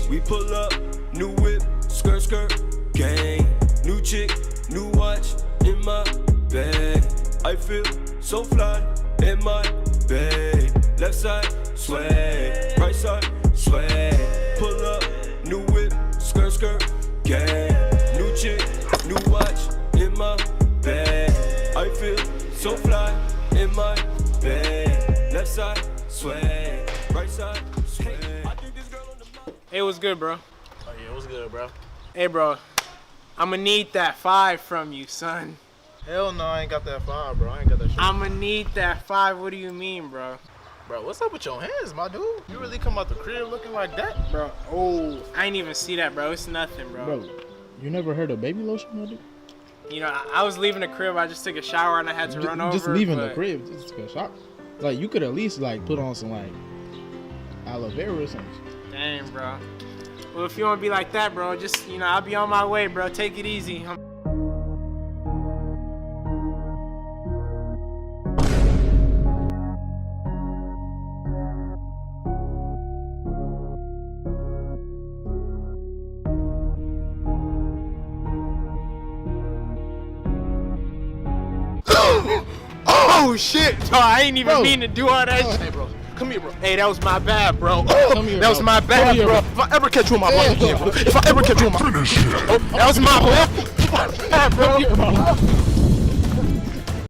We pull up, new whip, skirt, skirt, gang. New chick, new watch in my bag. I feel so fly in my bag. Left side, swag, right side, swag. Pull up, new whip, skirt, skirt, gang. New chick, new watch in my bag. I feel so fly in my bag. Left side, swag, right side, swag. Hey, what's good, bro? Oh yeah, what's good, bro? Hey, bro, I'ma need that 5 from you, son. Hell no, I ain't got that 5, bro. I ain't got that shit. I'ma need that 5. What do you mean, bro? Bro, what's up with your hands, my dude? You really come out the crib looking like that? Bro, oh, I ain't even see that, bro. It's nothing, bro. Bro, you never heard of baby lotion, my dude? You know, I was leaving the crib. I just took a shower and I had to run over. Just leaving the but- crib, just took a shot. Like, you could at least, like, put on some, like, aloe vera or something. Dang, bro. Well, if you want to be like that, bro, just, you know, I'll be on my way, bro. Take it easy. Oh, shit. Yo, I ain't even mean to do all that shit. Hey, bro, come here, bro. Hey, that was my bad, bro. Come here, That was bro. my bad, Come here, bro. If I ever catch you in my block again, bro. If I ever catch you in my... That was my bad, bro. Come here, bro.